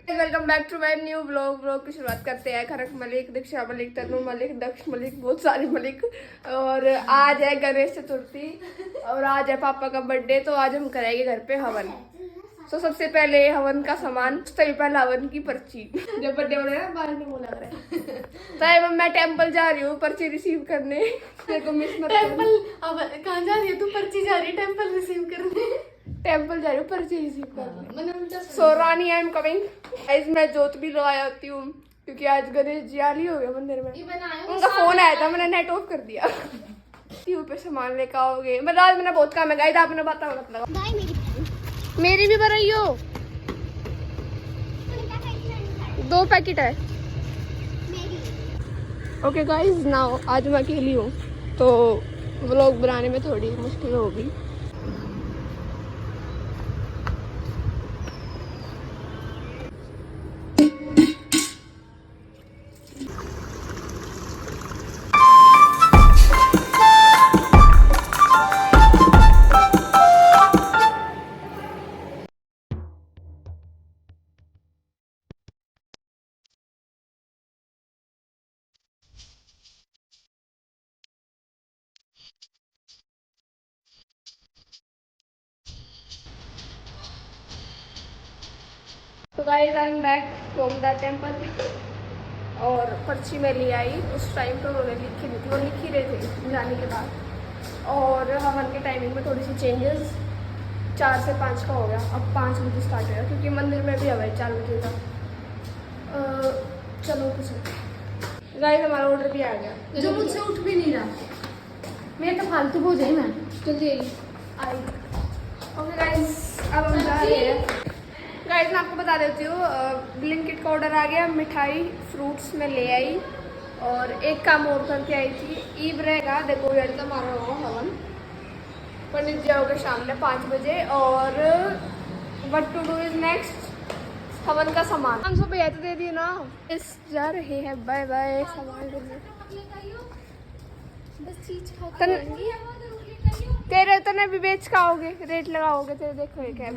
Welcome back to my new vlog की शुरुआत करते हैं। खरक मलिक, दीक्षा मलिक, तनु मलिक, दक्ष मलिक, बहुत सारे मलिक। और आज है गणेश चतुर्थी और आज है पापा का बर्थडे, तो आज हम करेंगे घर पे हवन। तो सबसे पहले हवन का सामान, सबसे पहले हवन की पर्ची। जब बर्थडे हो रहा है बाहर में वो लग रहा है। तो मैं टेम्पल जा रही हूँ पर्ची रिसीव करने। देखो मिस मत टेम्पल कहाँ जा रही है तू? पर्ची जा रही है टेम्पल रिसीव करने। टेम्पल जा रही हूँ पर्ची रिसीव करने। सो रानी आई एम कमिंग। गाइस मैं जोत भी लगाई होती हूँ क्योंकि आज गणेश जी आली हो गया मंदिर में। उनका फोन आया था, मैंने नेट ऑफ कर दिया। पे सामान लेकर आओगे। मतलब आज मैंने बहुत काम है गाइस, आपने बताया मत लगा। मेरी भी बनाई हो 2 पैकेट है। ओके गाइस नाउ आज मैं अकेली हूँ तो व्लॉग बनाने में थोड़ी मुश्किल होगी। तो guys I am back from the temple और पर्ची में ले आई। उस टाइम तो उन्होंने लिखी थी, वो लिख ही रहे थे जाने के बाद। और हवन के टाइमिंग में थोड़ी सी चेंजेस, 4 से 5 का हो गया, अब 5 बजे स्टार्ट होगा क्योंकि मंदिर में भी हवाई 4 बजे का। चलो कुछ गाइस हमारा ऑर्डर भी आ गया जो मुझसे उठ भी नहीं रहा, मैं तो फालतू हो जाए। मैं जल्दी आई। ओके गाइस अब हम जा रहे हैं। गाइस मैं आपको बता देती हूँ, ब्लिंकिट का ऑर्डर आ गया। मिठाई फ्रूट्स में ले आई और एक काम और करके आई थी। ईब रहेगा, देखो यार तो हमारा होगा हवन। पंडित जी आओगे शाम में 5 बजे। और what to do is next, हवन का सामान हम सब भैया तो दे दिए ना। इस जा रहे हैं, बाय बाय। सामान तेरे तो नहीं भी बेच का आओगे, रेट लगाओगे तेरे। देखो ये क्या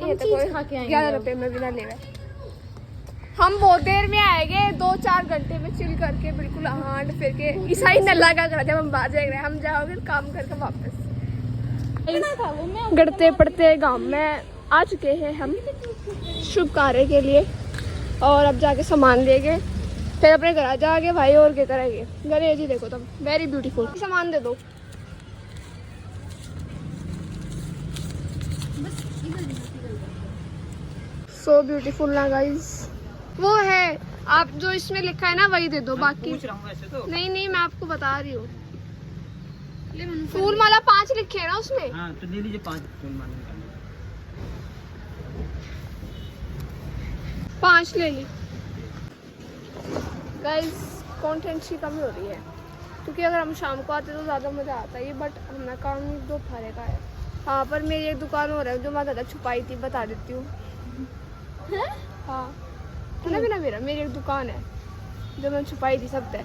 ये तो कोई 11 रुपए में भी ना ले। हम बहुत देर में आएंगे, 2-4 घंटे में चिल करके बिल्कुल हांड फिर के ईसाई नल्ला का कर। जब हम बाजे रहे हम जाओगे काम करके वापस। गढ़ते पड़ते गांव में आ चुके हैं हम शुभ कार्य के लिए। और अब जाके सामान लेंगे, फिर अपने घर जाके भाई और क्या करेंगे। गणेश जी देखो तब वेरी ब्यूटीफुल। सामान दे दो। सो ब्यूटीफुल ना गाइस। वो है आप जो इसमें लिखा है ना वही दे दो, बाकी तो। नहीं मैं आपको बता रही हूँ। फूल माला 5 लिखे हैं ना उसमें। हाँ, तो ले लीजिए 5 फूल माला। 5 ले ली। गाइस कंटेंट की कमी हो रही है क्योंकि अगर हम शाम को आते तो ज़्यादा मज़ा आता है, बट हमारा काम दोपहर का है। हाँ पर मेरी एक दुकान हो रहा है जो मैं ज़्यादा छुपाई थी, बता देती हूँ। हाँ ना भी ना मेरी एक दुकान है जो मैं छुपाई थी सब तय।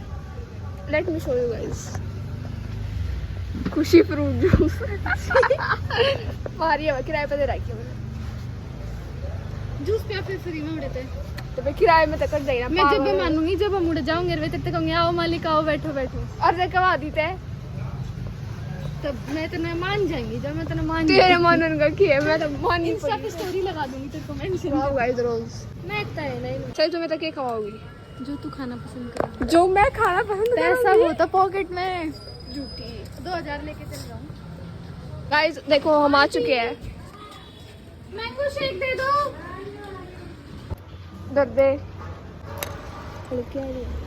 Let me show you guys. खुशी फ्रूट जूस मारी है किराए पे दे रखी है मैंने। जूस पे फिर फ्री में उड़े थे तो मैं किराए में तक जाएगा। मैं जब भी मानूंगी, जब हम उड़ जाऊंगे तब तक कहूंगी आओ मालिक आओ बैठो बैठो। और जब कमा दी थे तब मैं तो नहीं मान जाएंगी। जब मैं तो मान तेरे मन उनका की है, मैं तो मान नहीं इंस्टा पे स्टोरी लगा दूंगी तेरे को मेंशन। वाओ गाइस रोज मैं इतना है नहीं। चल तुम्हें तो क्या खवाओगी जो तू खाना पसंद कर, जो मैं खाना पसंद पैसा होता पॉकेट में। झूठी 2000 लेके चल जाऊं। गाइस देखो हम आ चुके हैं। मैंगो शेक दे दो। दर्दे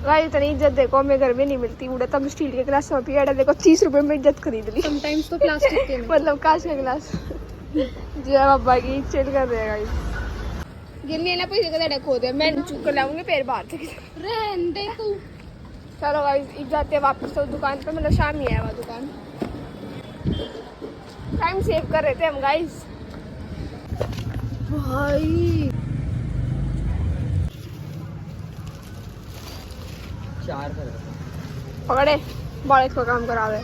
गाइस इतनी इज्जत देखो हमें घर में नहीं मिलती। उड़ा तब स्टील के गिलास में पिया देखो 30 रुपए में इज्जत खरीद ली। समटाइम्स तो प्लास्टिक के में। मतलब कांच का गिलास। जी बाबा की चिल कर रहे हैं गाइस। गिरनी है ना पैसे का डक हो दे, मैं चुप कर लाऊंगी पैर बाहर से। रहन दे तू। चलो गाइस इब जाते हैं वापस तो दुकान पे। मतलब शाम ही है वो दुकान। टाइम सेव कर रहे थे हम गाइस। भाई 4 कर पकड़े बड़े को काम करा रहे।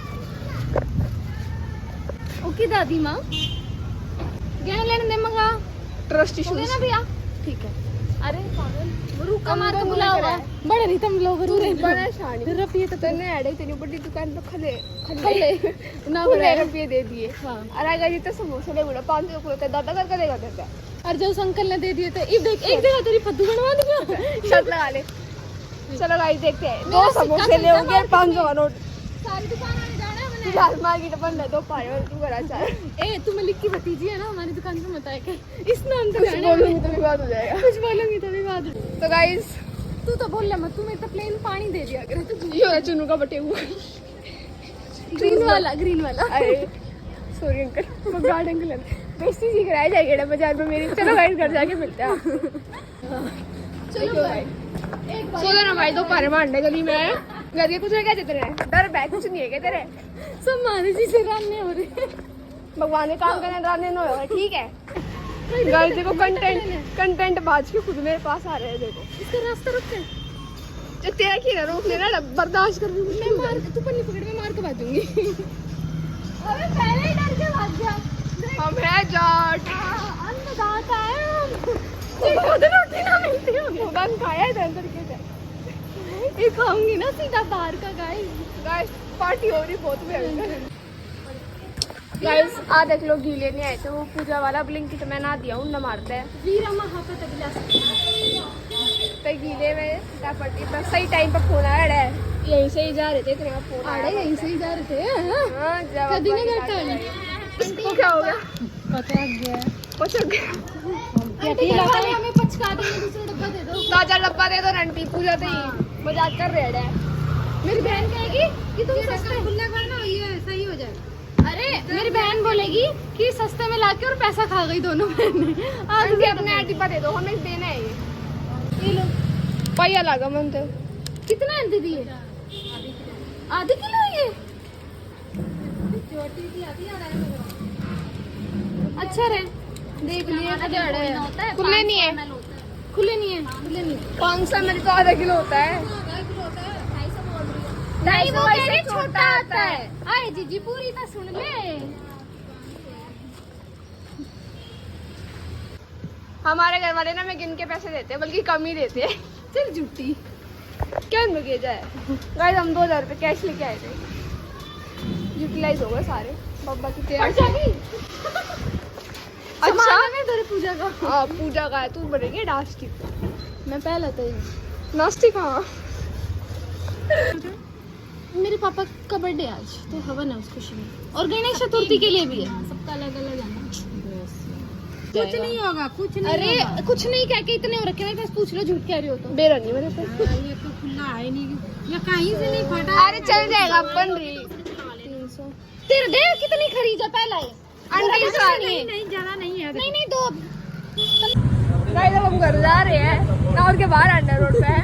ओके दादी माँ ज्ञान लेने दे मंगा ट्रस्ट हो गया इश्यूज ना भैया। ठीक है। अरे पागल रुका हम मार के दोनों बुलाओ लग रहा है। बड़े नहीं तुम लोग रू रहे बड़ा शानी रुपये तो तने ऐडे तेरी बड़ी दुकान पे खले खले ना पूरे बड़े रुपये दे दिए। हाँ। और अगर ये तो समोसे ले बोला 500 को होता है दादा कर देगा देता और जो उस अंकल ने दे दिए थे इब देख एक जगह तेरी फद्दू बनवा दी शर्त लगा ले। चलो गाइस देखते हैं मेरा 2 समोसे सिक्का ले होंगे चलता 500 का नोट। सारी दुकान में जाना है मैंने फिलहाल मार्केट बंद है 2 पाए और तू करा चाहे ए तुम्हें लिख की भतीजी है ना हमारी दुकान पे मत आए के इस नाम से कुछ जाना है। बोलूंगी तो विवाद हो जाएगा। कुछ बोलूंगी तो विवाद हो। तो गाइस तू तो बोल ले मत तू मेरे तो प्लेन पानी दे दिया करे तू ये हो चुनू का बटे हुआ ग्रीन वाला अरे सॉरी अंकल वो गार्ड अंकल है बेइज्जती सीख रहा है जाएगा बाजार में मेरी। चलो गाइस घर जाके मिलते हैं। चलो भाई एक बार सो ना भाई दोपहर में अंडे गली में आए घर के कुछ क्या तेरे डर बैग कुछ नहीं है क्या तेरे सब मारे जी से रान्ने हो रहे भगवान ने काम करने राने न होगा ठीक है। गाइस देखो कंटेंट बाज के खुद मेरे पास आ रहे हैं देखो इसका रास्ता रुक के जो तेरा की ना रोक लेना बर्दाश्त कर रही मैं मार तू पन्नी पकड़ में मार के भाजूंगी अबे पहले ही डर के भाग गया हम है जाट अन्नदाता है हम उधर रोटी ना मिलती हो भगवान खाया है अंदर के से ये खाऊंगी ना सीधा बाहर का गाइस पार्टी हो रही बहुत भयंकर। गाइस आ देख लो घी लेने आए थे वो पूजा वाला ब्लिंकिट मैं ना दिया हूँ न मारते हैं वीरा महा पे तक ला तो गीले में पट्टी पर सही टाइम पर फोन आया है यहीं से ही जा रहे थे इतने में फोन अरे आया यहीं से ही जा रहे थे हाँ जवाब कभी नहीं करता है इसको क्या हो गया पता गया पचक गया आंटी ये वाले हमें पचका देंगे दूसरा डब्बा दे दो ताजा डब्बा दे दो आंटी पूजा तो ही मजाक कर रहे हैं। मेरी बहन कहेगी कि तुम सस्ते खुला करना ये सही हो जाए अरे मेरी बहन बोलेगी कि सस्ते में लाके और पैसा खा गई दोनों बहनें आंटी अपने डिब्बा दे दो हमें देना है ये लो पैया लगा मन तो कितना है दीदी ये आधी किलो है ये अच्छा रे देख लिए खुले नहीं है खुले नहीं है 500 मेरे तो आधा किलो होता है नहीं वो कह रही छोटा आता है आए जीजी पूरी तो सुन ले हमारे घर वाले ना मैं गिन के पैसे देते हैं बल्कि कम ही देते हैं चल झूठी क्या किया जाए। गाइस हम 2000 रुपये कैश लेके आए थे यूटिलाइज हो गए सारे बब्बा की तैयारी अच्छा तेरे पूजा का हाँ पूजा का है तू बनेगी नास्टी मैं पहले तो नास्टी कहाँ मेरे पापा का बर्थडे आज तो हवन है उस खुशी में और गणेश चतुर्थी के लिए भी है सबका अलग अलग है कुछ नहीं होगा कुछ नहीं अरे कुछ नहीं कह के इतने हो रखे मेरे पास पूछ लो झूठ कह रही हो तो बेरा नहीं मेरे पे ये तो खुला है नहीं या कहीं से नहीं फटा अरे चल जाएगा बन रही 300 तेरे दे कितनी खरीदा पहला है आंटी सारी नहीं ज्यादा नहीं है नहीं दो गाइस अब हम घर जा रहे हैं नाउर के बाहर अंडर रोड पे है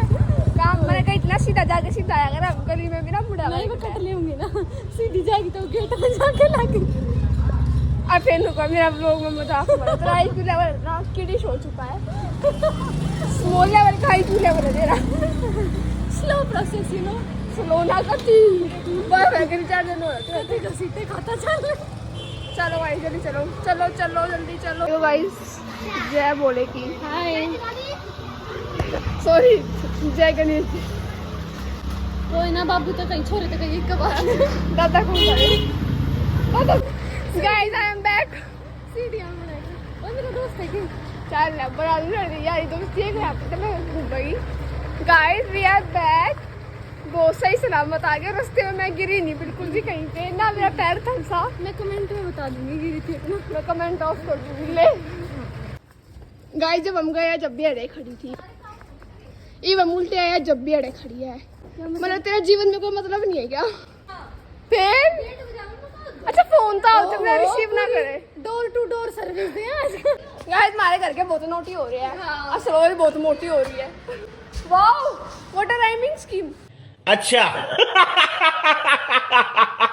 काम मैंने कहा इतना सीधा जाके सीधा आया अगर हम गली में भी ना मुड़ा नहीं मैं कट लेंगे ना सीधी जाएगी तो गेट में जाके लगी अब फिर रुको मेरा ब्लॉग में मजाक हो रहा है तो IQ लेवल ना किडिश हो चुका है स्मॉल लेवल का IQ लेवल है तेरा slow process you know slow ना करती बस है कि रिचार्ज नहीं हो रहा कभी तो सीधे खाता चल चलो भाई जल्दी चलो चलो चलो जल्दी चलो तो गाइस जय बोले की हाय सॉरी जय गणेश कोई ना बाबू तो कहीं छोरे तो कहीं कबार दादा को करे दादा गाइस आई एम बैक सीढ़ियां में बैठे और मेरा दोस्त है कि चल ना बड़ा लड़ रही यार दोस्त ये यहाँ पे तो मैं घूम गई गाइस वी आर बैक बहुत सही सलामत आ गया रास्ते में मैं गिरी नहीं बिल्कुल भी कहीं पे ना मेरा पैर थमसा मैं कमेंट में बता दूंगी गिरी थी अपना मैं कमेंट ऑफ कर दूंगी ले गाइस जब हम गए जब भी अड़े खड़ी थी ये उल्टे आया जब भी अड़े खड़ी है मतलब तेरा जीवन में कोई मतलब नहीं है क्या फिर अच्छा फोन था तो मैं रिसीव ना करे डोर टू डोर सर्विस दे आज गाइस हमारे घर के बहुत नोटी हो रही है असरोल बहुत मोटी हो रही है wow what a rhyming scheme अच्छा